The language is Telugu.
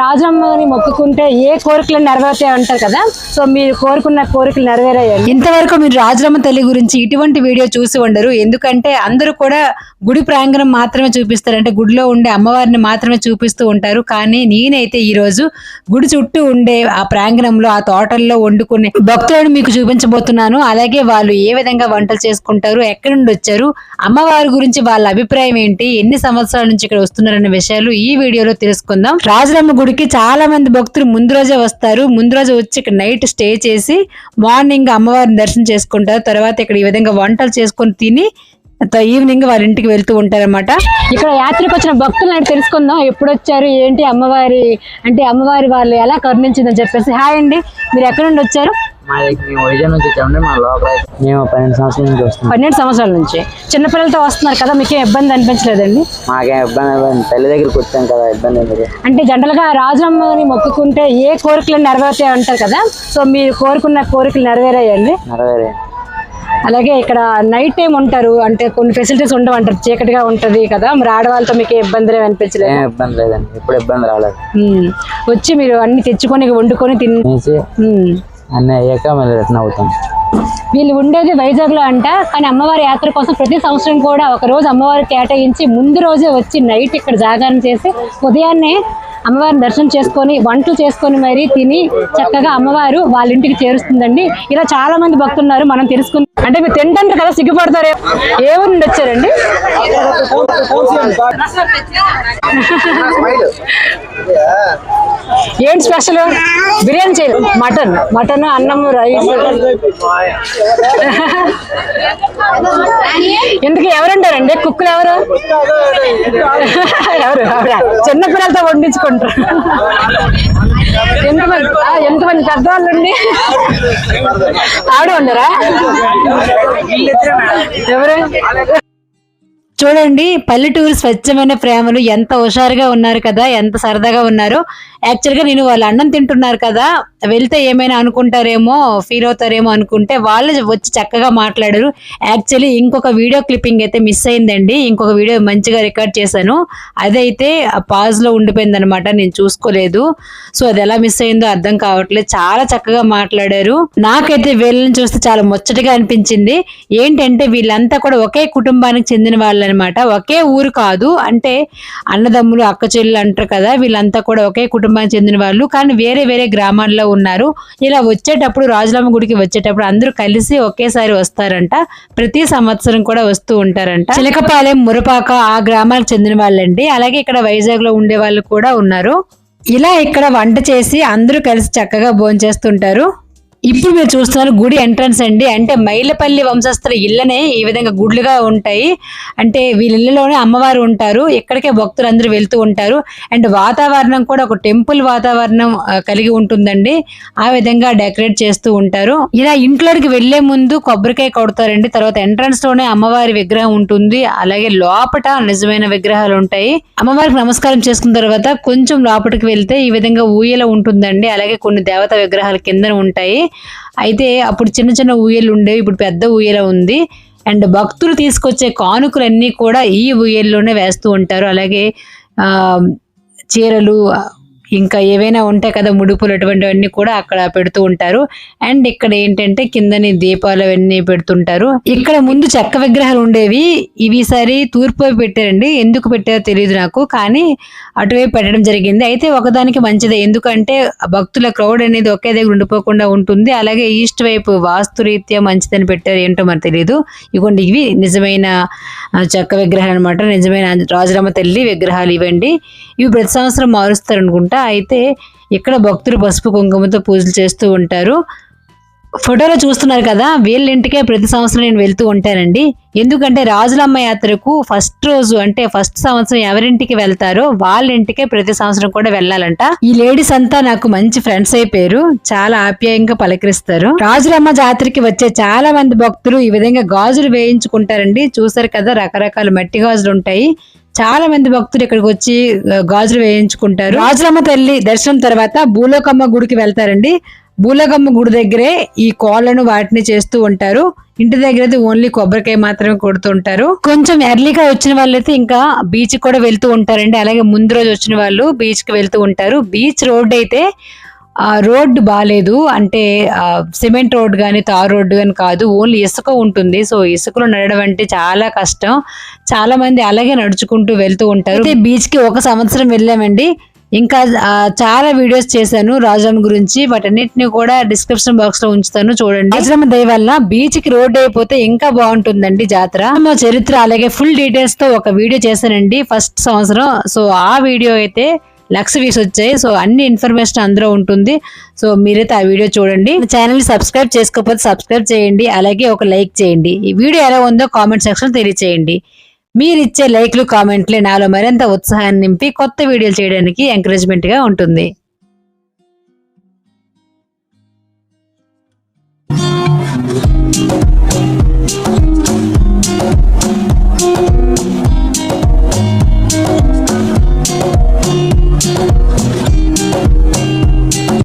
రాజమ్మని మొక్కుకుంటే ఏ కోరికలు నెరవేరుతాయి అంటారు కదా. సో మీరు కోరుకున్న కోరికలు నెరవేరాయండి. ఇంతవరకు మీరు రాజరమ్మ తల్లి గురించి ఇటువంటి వీడియో చూసి ఉండరు. ఎందుకంటే అందరూ కూడా గుడి ప్రాంగణం మాత్రమే చూపిస్తారు, అంటే గుడిలో ఉండే అమ్మవారిని మాత్రమే చూపిస్తూ ఉంటారు. కానీ నేనైతే ఈ రోజు గుడి చుట్టూ ఉండే ఆ ప్రాంగణంలో ఆ తోటల్లో వండుకునే భక్తులను మీకు చూపించబోతున్నాను. అలాగే వాళ్ళు ఏ విధంగా వంటలు చేసుకుంటారు, ఎక్కడి నుండి వచ్చారు, అమ్మవారి గురించి వాళ్ళ అభిప్రాయం ఏంటి, ఎన్ని సంవత్సరాల నుంచి ఇక్కడ వస్తున్నారనే విషయాలు ఈ వీడియోలో తెలుసుకుందాం. రాజరమ్మ గుడికి చాలా మంది భక్తులు ముందు రోజే వస్తారు. ముందు రోజు వచ్చి ఇక్కడ నైట్ స్టే చేసి మార్నింగ్ అమ్మవారిని దర్శనం చేసుకుంటారు. తర్వాత ఇక్కడ ఈ విధంగా వంటలు చేసుకొని తిని ఈవినింగ్ వారి ఇంటికి వెళ్తూ ఉంటారన్నమాట. ఇక్కడ యాత్రకు వచ్చిన భక్తులు అంటే తెలుసుకుందాం, ఎప్పుడు వచ్చారు ఏంటి, అమ్మవారి అంటే అమ్మవారి వాళ్ళు ఎలా కరుణించిందని చెప్పేసి. హాయ్ అండి, మీరు ఎక్కడ నుండి వచ్చారు? మేము 12 సంవత్సరాల నుంచి వస్తున్నాం. 12 సంవత్సరాల నుంచి చిన్నపిల్లలతో వస్తున్నారు కదా, మీకేం ఇబ్బంది అనిపించలేదండి? మాకేం ఇబ్బంది, తల్లి దగ్గరికి వచ్చాం కదా, ఇబ్బంది లేదు. అంటే జనరల్ గా రాజమ్మని మొక్కుకుంటే ఏ కోరికలు నెరవేరుతాయి అంటారు కదా. సో మీరు కోరుకున్న కోరికలు నెరవేరాయండి? నెరవేరే. అలాగే ఇక్కడ నైట్ టైం ఉంటారు, అంటే కొన్ని ఫెసిలిటీస్ ఉండవంటారు, చీకటిగా ఉంటది కదా, మరి ఆడవాళ్ళతో మీకు ఇబ్బంది అనిపించలేదు? ఏం ఇబ్బంది లేదండి, ఎప్పుడు ఇబ్బంది రాలేదు. వచ్చి మీరు అన్ని తెచ్చుకొని వండుకొని తినేసి అన్నీ అయ్యాక మళ్ళీ రిటర్న్ అవుతాం. వీళ్ళు ఉండేది వైజాగ్ లో అంట, కానీ అమ్మవారి యాత్ర కోసం ప్రతి సంవత్సరం కూడా ఒక రోజు అమ్మవారి కేటాయించి ముందు రోజే వచ్చి నైట్ ఇక్కడ జాగారం చేసి ఉదయాన్నే అమ్మవారిని దర్శనం చేసుకొని వంటలు చేసుకొని మరి తిని చక్కగా అమ్మవారు వాళ్ళ ఇంటికి చేరుస్తుందండి. ఇలా చాలా మంది భక్తులు ఉన్నారు, మనం తెలుసుకుందాం. అంటే మీరు తింటారు కదా, సిగ్గుపడతారు. ఏ ఊరు నుండి వచ్చారండి? ఏంటి స్పెషల్? బిర్యానీ చేయాలి, మటన్ అన్నం రైస్. ఎందుకు ఎవరుంటారండి కుక్కులు? ఎవరు చిన్నపిల్లలతో వండించుకుంటారు. ఎంతమంది పెద్దవాళ్ళు ఉండి ఆవిడ ఉన్నారా? ఎవరు? చూడండి, పల్లెటూరు స్వచ్ఛమైన ప్రేమలు ఎంత హుషారుగా ఉన్నారు కదా, ఎంత సరదాగా ఉన్నారు. యాక్చువల్గా నేను వాళ్ళు అన్నం తింటున్నారు కదా, వెళ్తే ఏమైనా అనుకుంటారేమో, ఫీల్ అవుతారేమో అనుకుంటే వాళ్ళు వచ్చి చక్కగా మాట్లాడారు. యాక్చువల్లీ ఇంకొక వీడియో క్లిప్పింగ్ అయితే మిస్ అయిందండి, ఇంకొక వీడియో మంచిగా రికార్డ్ చేశాను, అదైతే పాజ్ లో ఉండిపోయింది అనమాట, నేను చూసుకోలేదు. సో అది ఎలా మిస్ అయిందో అర్థం కావట్లేదు. చాలా చక్కగా మాట్లాడారు. నాకైతే వీళ్ళని చూస్తే చాలా ముచ్చటగా అనిపించింది. ఏంటంటే వీళ్ళంతా కూడా ఒకే కుటుంబానికి చెందిన వాళ్ళు అనమాట, ఒకే ఊరు కాదు, అంటే అన్నదమ్ములు అక్క చెల్లెలు అంటారు కదా, వీళ్ళంతా కూడా ఒకే కుటుంబానికి చెందిన వాళ్ళు, కానీ వేరే వేరే గ్రామాల్లో ఉన్నారు. ఇలా వచ్చేటప్పుడు రాజులమ్మ గుడికి వచ్చేటప్పుడు అందరూ కలిసి ఒకేసారి వస్తారంట, ప్రతి సంవత్సరం కూడా వస్తూ ఉంటారంట. చిలకపాలెం, మురపాక ఆ గ్రామాలకు చెందిన వాళ్ళండి. అలాగే ఇక్కడ వైజాగ్ లో ఉండే వాళ్ళు కూడా ఉన్నారు. ఇలా ఇక్కడ వంట చేసి అందరూ కలిసి చక్కగా భోంచేస్తుంటారు. ఇప్పుడు మీరు చూస్తున్నారు గుడి ఎంట్రన్స్ అండి, అంటే మైలపల్లి వంశస్థుల ఇళ్ళనే ఈ విధంగా గుడ్లుగా ఉంటాయి. అంటే వీళ్ళ ఇళ్ళలోనే అమ్మవారు ఉంటారు, ఇక్కడికే భక్తులు అందరూ వెళ్తూ ఉంటారు. అండ్ వాతావరణం కూడా ఒక టెంపుల్ వాతావరణం కలిగి ఉంటుందండి, ఆ విధంగా డెకరేట్ చేస్తూ ఉంటారు. ఇలా ఇంట్లోకి వెళ్లే ముందు కొబ్బరికాయ కొడతారండి, తర్వాత ఎంట్రన్స్ లోనే అమ్మవారి విగ్రహం ఉంటుంది, అలాగే లోపట నిజమైన విగ్రహాలు ఉంటాయి. అమ్మవారికి నమస్కారం చేసుకున్న తర్వాత కొంచెం లోపలికి వెళ్తే ఈ విధంగా ఊయల ఉంటుందండి, అలాగే కొన్ని దేవతా విగ్రహాలు కింద ఉంటాయి. అయితే అప్పుడు చిన్న చిన్న ఊయలు ఉండేవి, ఇప్పుడు పెద్ద ఊయల ఉంది. అండ్ భక్తులు తీసుకొచ్చే కానుకలన్నీ కూడా ఈ ఊయల్లోనే వేస్తూ ఉంటారు. అలాగే చీరలు ఇంకా ఏవైనా ఉంటాయి కదా, ముడుపులు, అటువంటివన్నీ కూడా అక్కడ పెడుతూ ఉంటారు. అండ్ ఇక్కడ ఏంటంటే కిందని దీపాలు అవన్నీ పెడుతుంటారు. ఇక్కడ ముందు చెక్క విగ్రహాలు ఉండేవి, ఇవి సరి తూర్పు వైపు పెట్టారండి, ఎందుకు పెట్టారో తెలియదు నాకు, కానీ అటువైపు పెట్టడం జరిగింది. అయితే ఒకదానికి మంచిదే, ఎందుకంటే భక్తుల క్రౌడ్ అనేది ఒకే దగ్గర ఉండిపోకుండా ఉంటుంది. అలాగే ఈస్ట్ వైపు వాస్తురీత్యా మంచిదని పెట్టారు, ఏంటో మరి తెలియదు. ఇవ్వండి, ఇవి నిజమైన చెక్క విగ్రహాలు అనమాట, నిజమైన రాజరమ్మ తల్లి విగ్రహాలు ఇవ్వండి. ఇవి ప్రతి సంవత్సరం మారుస్తారు అనుకుంటా. అయితే ఇక్కడ భక్తులు పసుపు కుంకుమతో పూజలు చేస్తూ ఉంటారు. ఫోటోలో చూస్తున్నారు కదా, వీళ్ళ ఇంటికే ప్రతి సంవత్సరం నేను వెళ్తూ ఉంటానండి. ఎందుకంటే రాజులమ్మ యాత్రకు ఫస్ట్ రోజు అంటే ఫస్ట్ సంవత్సరం ఎవరింటికి వెళ్తారో వాళ్ళ ఇంటికే ప్రతి సంవత్సరం కూడా వెళ్ళాలంట. ఈ లేడీస్ అంతా నాకు మంచి ఫ్రెండ్స్ అయిపోయారు, చాలా ఆప్యాయంగా పలకరిస్తారు. రాజులమ్మ జాతరకి వచ్చే చాలా మంది భక్తులు ఈ విధంగా గాజులు వేయించుకుంటారండి. చూసారు కదా, రకరకాల మట్టి గాజులు ఉంటాయి. చాలా మంది భక్తులు ఇక్కడికి వచ్చి గాజులు వేయించుకుంటారు. రాజులమ్మ తల్లి దర్శనం తర్వాత భూలోకమ్మ గుడికి వెళ్తారండి. బూలగమ్మ గుడి దగ్గరే ఈ కోళ్లను వాటిని చేస్తూ ఉంటారు. ఇంటి దగ్గర అయితే ఓన్లీ కొబ్బరికాయ మాత్రమే కొడుతుంటారు. కొంచెం ఎర్లీగా వచ్చిన వాళ్ళైతే ఇంకా బీచ్ కూడా వెళ్తూ ఉంటారండి. అలాగే ముందు రోజు వచ్చిన వాళ్ళు బీచ్ కి వెళ్తూ ఉంటారు. బీచ్ రోడ్ అయితే రోడ్డు బాగాలేదు, అంటే సిమెంట్ రోడ్ కానీ తార్ రోడ్డు కానీ కాదు, ఓన్లీ ఇసుక ఉంటుంది. సో ఇసుకలో నడవడం అంటే చాలా కష్టం. చాలా మంది అలాగే నడుచుకుంటూ వెళ్తూ ఉంటారు. అయితే బీచ్ కి 1 సంవత్సరం వెళ్ళామండి. ఇంకా చాలా వీడియోస్ చేశాను రాజరామ గురించి, వాటన్నిటిని కూడా డిస్క్రిప్షన్ బాక్స్ లో ఉంచుతాను, చూడండి. రాజరామ దయ వల్ల బీచ్ కి రోడ్ అయిపోతే ఇంకా బాగుంటుందండి జాతర. మా చరిత్ర అలాగే ఫుల్ డీటెయిల్స్ తో ఒక వీడియో చేశానండి ఫస్ట్ సంవత్సరం. సో ఆ వీడియో అయితే 1,00,000 వ్యూస్ వచ్చాయి. సో అన్ని ఇన్ఫర్మేషన్ అందులో ఉంటుంది. సో మీరైతే ఆ వీడియో చూడండి. ఛానల్ సబ్స్క్రైబ్ చేసుకోకపోతే సబ్స్క్రైబ్ చేయండి, అలాగే ఒక లైక్ చేయండి. ఈ వీడియో ఎలా ఉందో కామెంట్ సెక్షన్ తెలియచేయండి. మీరిచ్చే లైక్లు కామెంట్లే నాలో మరింత ఉత్సాహాన్ని నింపి కొత్త వీడియోలు చేయడానికి ఎంకరేజ్మెంట్ గా ఉంటుంది.